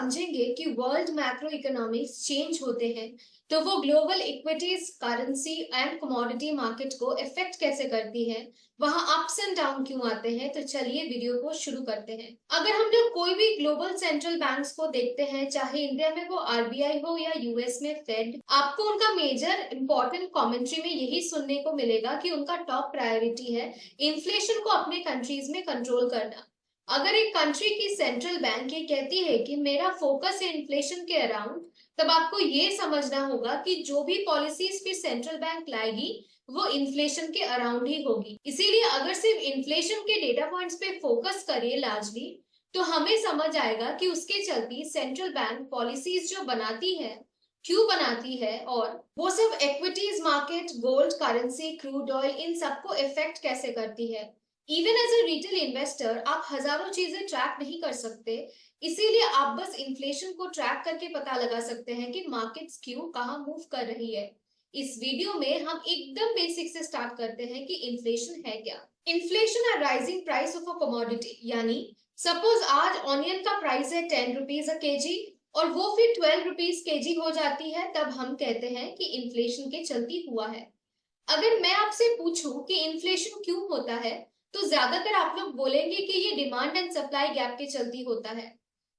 समझेंगे कि world macro economics change होते हैं तो वो global equities, currency and commodity market को इफेक्ट कैसे करती है, वहां अप्स एंड डाउन क्यों आते हैं। तो चलिए वीडियो को शुरू करते हैं। अगर हम लोग कोई भी ग्लोबल सेंट्रल बैंक्स को देखते हैं, चाहे इंडिया में वो आरबीआई हो या यूएस में फेड, आपको उनका मेजर इंपॉर्टेंट कमेंट्री में यही सुनने को मिलेगा कि उनका टॉप प्रायोरिटी है इन्फ्लेशन को अपने कंट्रीज में कंट्रोल करना। अगर एक कंट्री की सेंट्रल बैंक ये कहती है कि मेरा फोकस है इन्फ्लेशन के अराउंड, तब आपको ये समझना होगा कि जो भी पॉलिसीज फिर सेंट्रल बैंक लाएगी वो इन्फ्लेशन के अराउंड ही होगी। इसीलिए अगर सिर्फ इन्फ्लेशन के डेटा पॉइंट्स पे फोकस करिए लार्जली, तो हमें समझ आएगा कि उसके चलती सेंट्रल बैंक पॉलिसीज जो बनाती है क्यों बनाती है, और वो सब equities market, gold, currency, crude oil, इन सबको इफेक्ट कैसे करती है। Even as a retail investor आप हजारों चीजें ट्रैक नहीं कर सकते, इसीलिए आप बस इन्फ्लेशन को ट्रैक करके पता लगा सकते हैं कि मार्केट्स क्यों कहाँ मूव कर रही है। इस वीडियो में हम एकदम बेसिक से स्टार्ट करते हैं कि इन्फ्लेशन है क्या। इन्फ्लेशन है rising price of a commodity, यानी सपोज आज ऑनियन का प्राइस है 10 रुपीज अ केजी और वो फिर 12 रुपीज केजी हो जाती है, तब हम कहते हैं कि इन्फ्लेशन के चलती हुआ है। अगर मैं आपसे पूछूं कि इन्फ्लेशन क्यों होता है, तो ज्यादातर आप लोग बोलेंगे कि ये डिमांड एंड सप्लाई गैप के चलती होता है।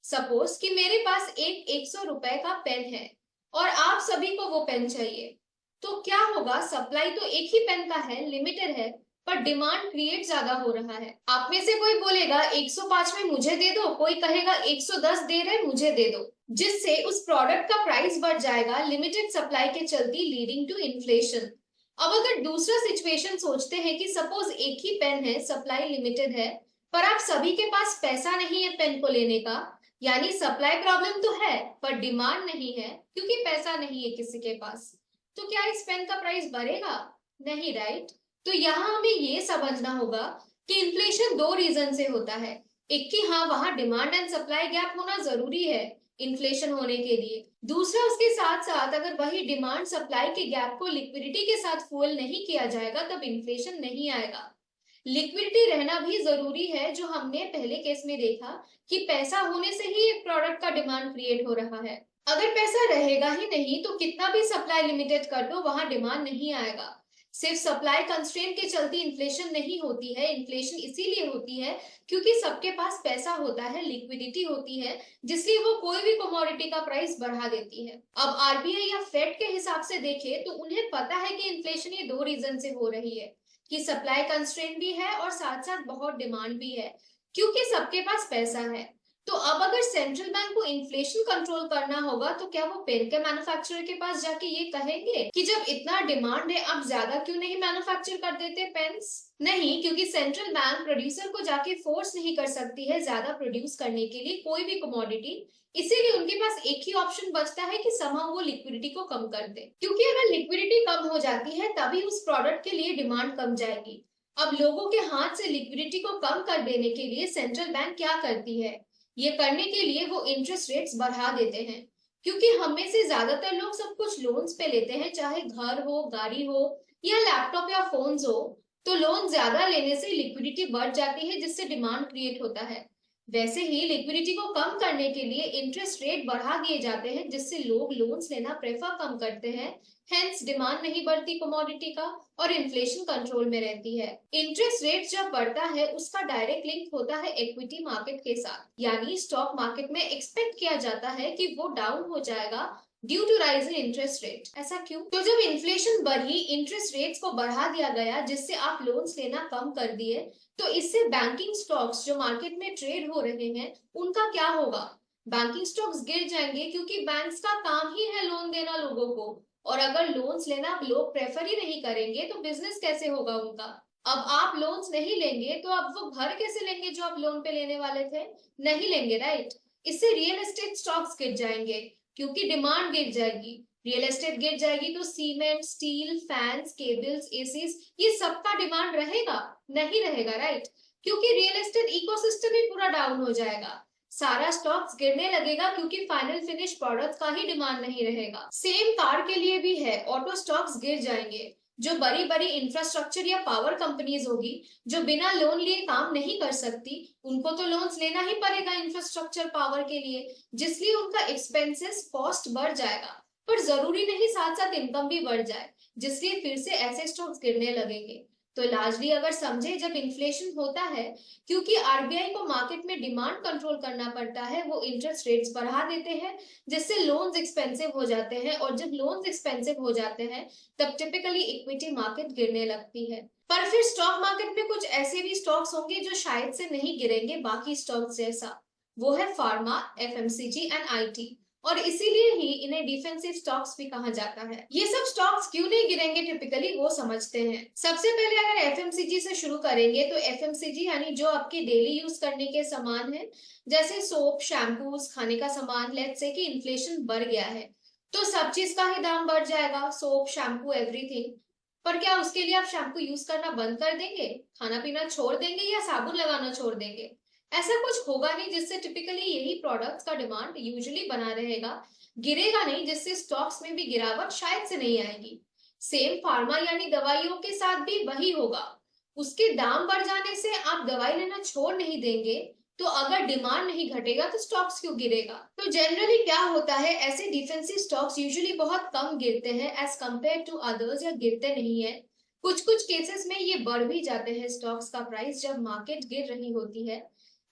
सपोज कि मेरे पास एक 100 रुपए का पेन है और आप सभी को वो पेन चाहिए, तो क्या होगा, सप्लाई तो एक ही पेन का है, लिमिटेड है, पर डिमांड क्रिएट ज्यादा हो रहा है। आप में से कोई बोलेगा 105 में मुझे दे दो, कोई कहेगा 110 दे रहे मुझे दे दो, जिससे उस प्रोडक्ट का प्राइस बढ़ जाएगा लिमिटेड सप्लाई के चलती, लीडिंग टू इन्फ्लेशन। अब अगर दूसरा सिचुएशन सोचते हैं कि सपोज एक ही पेन है, सप्लाई लिमिटेड है, पर आप सभी के पास पैसा नहीं है पेन को लेने का, यानी सप्लाई प्रॉब्लम तो है पर डिमांड नहीं है क्योंकि पैसा नहीं है किसी के पास, तो क्या इस पेन का प्राइस बढ़ेगा? नहीं, राइट। तो यहाँ हमें ये समझना होगा कि इन्फ्लेशन दो रीजन से होता है। एक कि हाँ, वहां डिमांड एंड सप्लाई गैप होना जरूरी है इन्फ्लेशन होने के लिए। दूसरा, उसके साथ साथ अगर वही डिमांड सप्लाई के गैप को लिक्विडिटी के साथ फुल नहीं किया जाएगा, तब इन्फ्लेशन नहीं आएगा। लिक्विडिटी रहना भी जरूरी है, जो हमने पहले केस में देखा कि पैसा होने से ही एक प्रोडक्ट का डिमांड क्रिएट हो रहा है। अगर पैसा रहेगा ही नहीं तो कितना भी सप्लाई लिमिटेड कर दो, वहां डिमांड नहीं आएगा। सिर्फ सप्लाई कंस्ट्रेंट के चलती इन्फ्लेशन नहीं होती है, इन्फ्लेशन इसीलिए होती है क्योंकि सबके पास पैसा होता है, लिक्विडिटी होती है, जिसलिए वो कोई भी कमोडिटी का प्राइस बढ़ा देती है। अब आरबीआई या फेड के हिसाब से देखें तो उन्हें पता है कि इन्फ्लेशन ये दो रीजन से हो रही है, कि सप्लाई कंस्ट्रेंट भी है और साथ साथ बहुत डिमांड भी है, क्योंकि सबके पास पैसा है। तो अब अगर सेंट्रल बैंक को इन्फ्लेशन कंट्रोल करना होगा, तो क्या वो पेन के मैन्युफैक्चरर के पास जाके ये कहेंगे कि जब इतना डिमांड है आप ज्यादा क्यों नहीं मैन्युफैक्चर कर देते पेन्स? नहीं, क्योंकि सेंट्रल बैंक प्रोड्यूसर को जाके फोर्स नहीं कर सकती है ज्यादा प्रोड्यूस करने के लिए कोई भी कमोडिटी। इसीलिए उनके पास एक ही ऑप्शन बचता है कि समहाउ वो लिक्विडिटी को कम कर दे, क्योंकि अगर लिक्विडिटी कम हो जाती है तभी उस प्रोडक्ट के लिए डिमांड कम जाएगी। अब लोगों के हाथ से लिक्विडिटी को कम कर देने के लिए सेंट्रल बैंक क्या करती है? ये करने के लिए वो इंटरेस्ट रेट्स बढ़ा देते हैं, क्योंकि हम में से ज्यादातर लोग सब कुछ लोन्स पे लेते हैं, चाहे घर हो, गाड़ी हो या लैपटॉप या फोन्स हो। तो लोन ज्यादा लेने से लिक्विडिटी बढ़ जाती है, जिससे डिमांड क्रिएट होता है। वैसे ही लिक्विडिटी को कम करने के लिए इंटरेस्ट रेट बढ़ा दिए जाते हैं, जिससे लोग लोन्स लेना प्रेफर कम करते हैं, हेंस डिमांड नहीं बढ़ती कमोडिटी का और इन्फ्लेशन कंट्रोल में रहती है। इंटरेस्ट रेट जब बढ़ता है उसका डायरेक्ट लिंक होता है इक्विटी मार्केट के साथ, यानी स्टॉक मार्केट में एक्सपेक्ट किया जाता है कि वो डाउन हो जाएगा due to rise in interest rate. ऐसा क्यों? तो जब इन्फ्लेशन बढ़ी, इंटरेस्ट रेट्स को बढ़ा दिया गया, जिससे आप लोन्स लेना कम कर दिए, तो इससे बैंकिंग स्टॉक्स जो मार्केट में ट्रेड हो रहे हैं उनका क्या होगा? बैंकिंग स्टॉक्स गिर जाएंगे, क्योंकि बैंक्स का काम ही है लोन देना लोगों को, और अगर लोन्स लेना लोग प्रेफर ही नहीं करेंगे तो बिजनेस कैसे होगा उनका? अब आप लोन्स नहीं लेंगे तो अब वो घर कैसे लेंगे जो आप लोन पे लेने वाले थे? नहीं लेंगे, राइट। इससे रियल एस्टेट स्टॉक्स गिर जाएंगे, क्योंकि डिमांड गिर जाएगी। रियल एस्टेट गिर जाएगी तो cement, steel, fans, cables, ACs, ये सबका डिमांड रहेगा? नहीं रहेगा, राइट, क्योंकि रियल एस्टेट इकोसिस्टम ही पूरा डाउन हो जाएगा। सारा स्टॉक्स गिरने लगेगा क्योंकि फाइनल फिनिश प्रोडक्ट का ही डिमांड नहीं रहेगा। सेम कार के लिए भी है, ऑटो स्टॉक्स गिर जाएंगे, जो बड़ी बड़ी इंफ्रास्ट्रक्चर या पावर कंपनीज होगी जो बिना लोन लिए काम नहीं कर सकती, उनको तो लोन्स लेना ही पड़ेगा इंफ्रास्ट्रक्चर पावर के लिए, जिसलिए उनका एक्सपेंसेस कॉस्ट बढ़ जाएगा। पर जरूरी नहीं साथ साथ इनकम भी बढ़ जाए, जिसलिए फिर से ऐसे स्टॉक्स गिरने लगेंगे। तो लार्जली अगर समझे, जब इन्फ्लेशन होता है, क्योंकि आरबीआई को मार्केट में डिमांड कंट्रोल करना पड़ता है, वो इंटरेस्ट रेट्स बढ़ा देते हैं, जिससे लोन्स एक्सपेंसिव हो जाते हैं, और जब लोन्स एक्सपेंसिव हो जाते हैं तब टिपिकली इक्विटी मार्केट गिरने लगती है। पर फिर स्टॉक मार्केट में कुछ ऐसे भी स्टॉक्स होंगे जो शायद से नहीं गिरेंगे बाकी स्टॉक्स जैसा। वो है फार्मा, एफएमसीजी एंड आईटी, और इसीलिए ही इन्हें डिफेंसिव स्टॉक्स भी कहा जाता है। ये सब स्टॉक्स क्यों नहीं गिरेंगे टिपिकली, वो समझते हैं। सबसे पहले अगर एफएमसीजी से शुरू करेंगे, तो एफएमसीजी यानी जो आपके डेली यूज करने के सामान है, जैसे सोप, शैम्पूज, खाने का सामान। लेट्स से कि इन्फ्लेशन बढ़ गया है, तो सब चीज का ही दाम बढ़ जाएगा, सोप, शैम्पू, एवरीथिंग। पर क्या उसके लिए आप शैम्पू यूज करना बंद कर देंगे, खाना पीना छोड़ देंगे, या साबुन लगाना छोड़ देंगे? ऐसा कुछ होगा नहीं, जिससे टिपिकली यही प्रोडक्ट्स का डिमांड यूजुअली बना रहेगा, गिरेगा नहीं, जिससे स्टॉक्स में भी गिरावट शायद से नहीं आएगी। सेम फार्मा यानी दवाइयों के साथ भी वही होगा। उसके दाम बढ़ जाने से आप दवाई लेना छोड़ नहीं देंगे, तो अगर डिमांड नहीं घटेगा तो स्टॉक्स क्यों गिरेगा? तो जनरली क्या होता है, ऐसे डिफेंसिव स्टॉक्स यूजुअली बहुत कम गिरते हैं एज कंपेयर टू अदर्स, या गिरते नहीं है। कुछ कुछ केसेस में ये बढ़ भी जाते हैं स्टॉक्स का प्राइस जब मार्केट गिर रही होती है।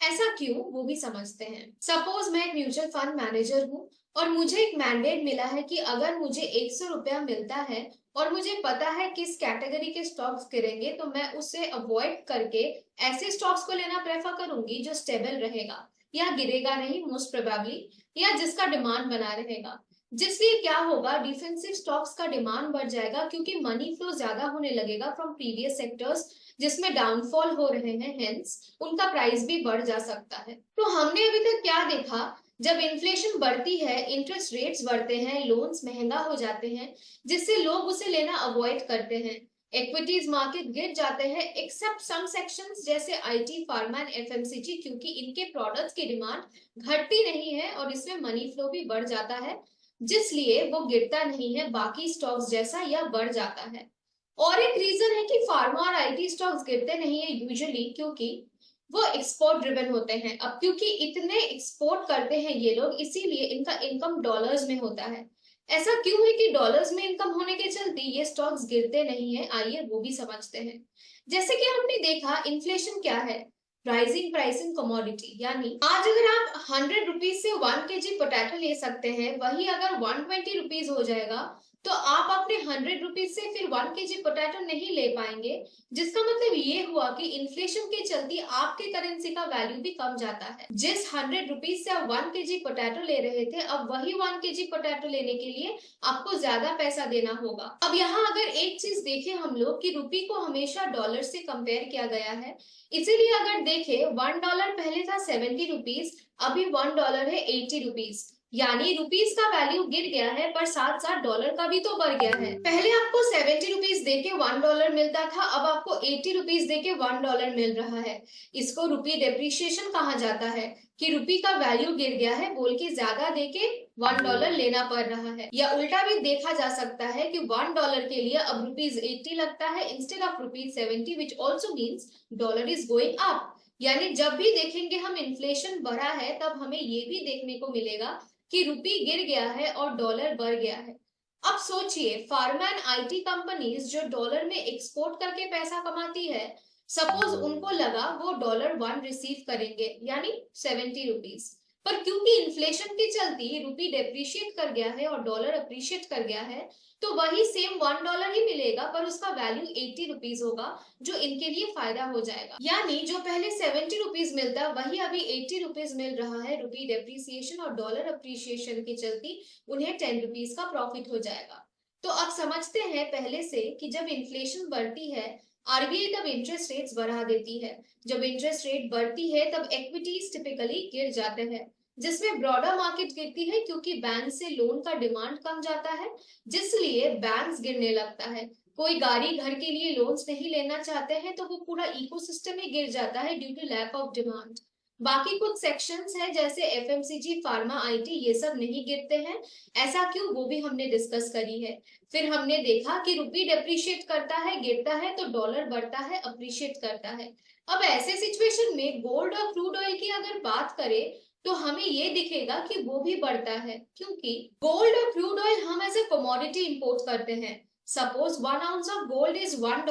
ऐसा क्यों, वो भी समझते हैं। सपोज मैं एक म्यूचुअल फंड मैनेजर हूँ, और मुझे एक मैंडेट मिला है कि अगर मुझे 100 रुपया मिलता है और मुझे पता है किस कैटेगरी के स्टॉक्स गिरेंगे, तो मैं उसे अवॉइड करके ऐसे स्टॉक्स को लेना प्रेफर करूंगी जो स्टेबल रहेगा, या गिरेगा नहीं मोस्ट प्रोबेबली, या जिसका डिमांड बना रहेगा। जिसलिए क्या होगा, डिफेंसिव स्टॉक्स का डिमांड बढ़ जाएगा, क्योंकि मनी फ्लो ज्यादा होने लगेगा फ्रॉम प्रीवियस सेक्टर्स जिसमें डाउनफॉल हो रहे हैं, हेंस उनका प्राइस भी बढ़ जा सकता है। तो हमने अभी तक क्या देखा, जब इन्फ्लेशन बढ़ती है, इंटरेस्ट रेट्स बढ़ते हैं, लोन्स महंगा हो जाते हैं, जिससे लोग उसे लेना अवॉइड करते हैं। इक्विटीज मार्केट गिर जाते हैं, एक्सेप्ट सम सेक्शंस जैसे आईटी, फार्मा एंड एफएमसीजी, क्योंकि इनके प्रोडक्ट्स की डिमांड घटती नहीं है और इसमें मनी फ्लो भी बढ़ जाता है, जिसलिए वो गिरता नहीं है बाकी स्टॉक्स जैसा, या बढ़ जाता है। और एक रीजन है कि फार्मा और आईटी स्टॉक्स गिरते नहीं है यूजुअली, क्योंकि वो एक्सपोर्ट ड्रिवन होते हैं। अब क्योंकि इतने एक्सपोर्ट करते हैं ये लोग, इसीलिए इनका इनकम डॉलर्स में होता है। ऐसा क्यों है कि डॉलर्स में इनकम होने के चलते ये स्टॉक्स गिरते नहीं है, आइए वो भी समझते हैं। जैसे कि हमने देखा, इन्फ्लेशन क्या है, राइजिंग प्राइस इन कमोडिटी। यानी आज अगर आप 100 रुपीज से 1 kg पोटैटो ले सकते हैं, वही अगर 120 रुपीज हो जाएगा, तो आप अपने 100 रुपीज से फिर 1 kg पोटैटो नहीं ले पाएंगे। जिसका मतलब ये हुआ कि इन्फ्लेशन के चलते आपके करेंसी का वैल्यू भी कम जाता है। जिस 100 रुपीज से आप 1 kg पोटैटो ले रहे थे, अब वही 1 kg पोटैटो लेने के लिए आपको ज्यादा पैसा देना होगा। अब यहाँ अगर एक चीज देखें हम लोग, कि रुपी को हमेशा डॉलर से कंपेयर किया गया है, इसीलिए अगर देखें, $1 पहले था 70 रुपीज, अभी $1 है 80 रुपीज। यानी रुपीज का वैल्यू गिर गया है, पर साथ साथ डॉलर का भी तो बढ़ गया है। पहले आपको 70 रुपीज दे के $1 मिलता था, अब आपको 80 रुपीज दे के $1 मिल रहा है। इसको रुपी डेप्रिसिएशन कहा जाता है, कि रुपी का वैल्यू गिर गया है बोल के ज्यादा दे के $1 लेना पड़ रहा है। या उल्टा भी देखा जा सकता है कि $1 के लिए अब ₹80 लगता है instead of ₹70, which also means dollar is going up. यानी जब भी देखेंगे हम इन्फ्लेशन बढ़ा है, तब हमें ये भी देखने को मिलेगा कि रुपी गिर गया है और डॉलर बढ़ गया है। अब सोचिए, फार्मा एंड आईटी कंपनीज जो डॉलर में एक्सपोर्ट करके पैसा कमाती है, सपोज उनको लगा वो $1 रिसीव करेंगे, यानी 70 रुपीज। पर क्योंकि इन्फ्लेशन के चलती रुपी डेप्रिशिएट कर गया है और डॉलर अप्रिशिएट कर गया है, तो वही सेम $1 ही मिलेगा, पर उसका वैल्यू 80 रुपीज होगा, जो इनके लिए फायदा हो जाएगा। यानी जो पहले 70 रुपीज मिलता, वही अभी 80 रुपीज मिल रहा है। रुपी डेप्रिसिएशन और डॉलर अप्रिसिएशन के चलती उन्हें 10 रुपीज का प्रॉफिट हो जाएगा। तो अब समझते हैं पहले से कि जब इन्फ्लेशन बढ़ती है, आरबीआई तब इंटरेस्ट रेट्स बढ़ा देती है। जब इंटरेस्ट रेट बढ़ती है, तब इक्विटीज टिपिकली गिर जाते हैं, जिसमें ब्रॉडर मार्केट गिरती है, क्योंकि बैंक से लोन का डिमांड कम जाता है, जिसलिए बैंक्स गिरने लगता है। कोई गाड़ी, घर के लिए लोन्स नहीं लेना चाहते हैं, तो वो पूरा इकोसिस्टम ही गिर जाता है due to lack of demand. बाकी कुछ सेक्शंस हैं जैसे एफएमसीजी, फार्मा, आईटी, ये सब नहीं गिरते हैं। ऐसा क्यों, वो भी हमने डिस्कस करी है। फिर हमने देखा कि रुपी डेप्रिशिएट करता है, गिरता है, तो डॉलर बढ़ता है, अप्रिशिएट करता है। अब ऐसे सिचुएशन में गोल्ड और क्रूड ऑयल की अगर बात करें तो हमें ये दिखेगा कि वो भी बढ़ता है, क्योंकि गोल्ड और क्रूड ऑयल हम एज ए कमोडिटी इंपोर्ट करते हैं। Suppose 1 ounce of gold is $1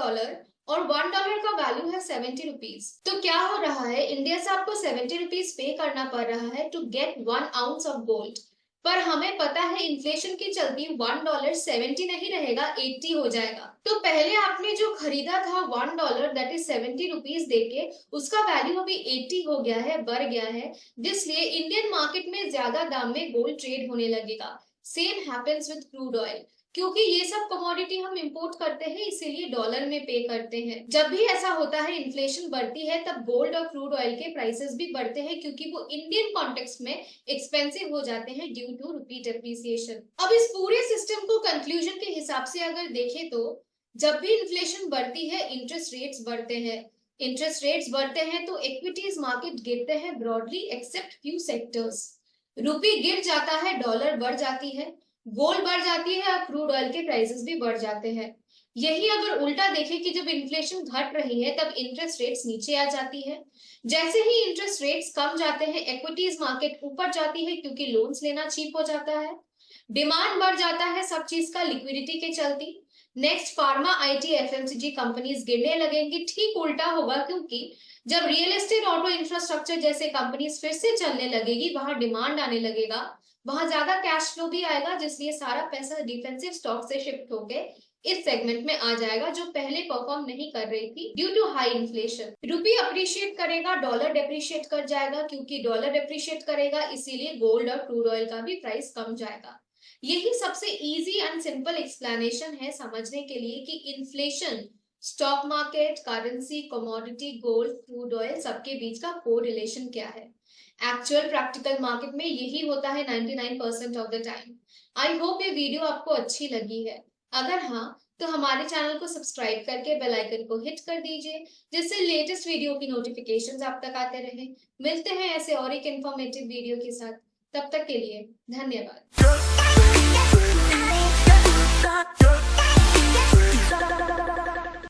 और $1 का वैल्यू है 70 रुपीज। तो क्या हो रहा है, इंडिया से आपको 70 रुपीज पे करना पड़ रहा है to get 1 ounce of gold. पर हमें पता है इन्फ्लेशन की चलती $1 70 नहीं रहेगा, 80 हो जाएगा। तो पहले आपने जो खरीदा था $1 दैट इज 70 रुपीज देके, उसका वैल्यू अभी 80 हो गया है, बढ़ गया है, जिसलिए इंडियन मार्केट में ज्यादा दाम में गोल्ड ट्रेड होने लगेगा। Same happens with crude oil, क्योंकि ये सब कमोडिटी हम इंपोर्ट करते हैं, इसीलिए डॉलर में पे करते हैं। जब भी ऐसा होता है, इन्फ्लेशन बढ़ती है, तब गोल्ड और क्रूड ऑयल के प्राइसेस भी बढ़ते हैं, क्योंकि वो इंडियन कॉन्टेक्स्ट में एक्सपेंसिव हो जाते हैं ड्यू टू रुपी डेप्रिसिएशन। अब इस पूरे सिस्टम को कंक्लूजन के हिसाब से अगर देखें तो जब भी इन्फ्लेशन बढ़ती है, इंटरेस्ट रेट्स बढ़ते हैं। इंटरेस्ट रेट्स बढ़ते हैं तो इक्विटीज मार्केट गिरते हैं ब्रॉडली एक्सेप्ट फ्यू सेक्टर्स। रुपी गिर जाता है, डॉलर बढ़ जाती है, गोल्ड बढ़ जाती है और क्रूड ऑयल के प्राइसेस भी बढ़ जाते हैं। यही अगर उल्टा देखें कि जब इन्फ्लेशन घट रही है तब इंटरेस्ट रेट्स नीचे आ जाती है। जैसे ही इंटरेस्ट रेट्स कम जाते हैं, इक्विटीज मार्केट ऊपर जाती है, क्योंकि लोन्स लेना चीप हो जाता है। डिमांड बढ़ जाता है सब चीज का, लिक्विडिटी के चलती। Next, pharma, IT, FMCG companies गिरने लगेंगी। ठीक उल्टा होगा, क्योंकि जब रियल एस्टेट, ऑटो इंफ्रास्ट्रक्चर जैसे कंपनीज फिर से चलने लगेगी, वहां डिमांड आने लगेगा, वहां ज्यादा कैश फ्लो भी आएगा, जिसलिए सारा पैसा डिफेंसिव स्टॉक से शिफ्ट होके इस सेगमेंट में आ जाएगा, जो पहले परफॉर्म नहीं कर रही थी due to high inflation. Rupee appreciate करेगा, डॉलर डेप्रिशिएट कर जाएगा, क्योंकि डॉलर डेप्रिशिएट करेगा, इसीलिए गोल्ड और क्रूड ऑयल का भी प्राइस कम जाएगा। यही सबसे इजी एंड सिंपल एक्सप्लेनेशन है समझने के लिए कि inflation, stock market, currency, commodity, gold, crude oil सबके बीच का कोरिलेशन क्या है। एक्चुअल प्रैक्टिकल मार्केट में यही होता है 99% of the time. I hope ये वीडियो आपको अच्छी लगी है। अगर हाँ, तो हमारे चैनल को सब्सक्राइब करके बेल आइकन को हिट कर दीजिए, जिससे लेटेस्ट वीडियो की नोटिफिकेशंस आप तक आते रहे। मिलते हैं ऐसे और एक इंफॉर्मेटिव वीडियो के साथ, तब तक के लिए धन्यवाद।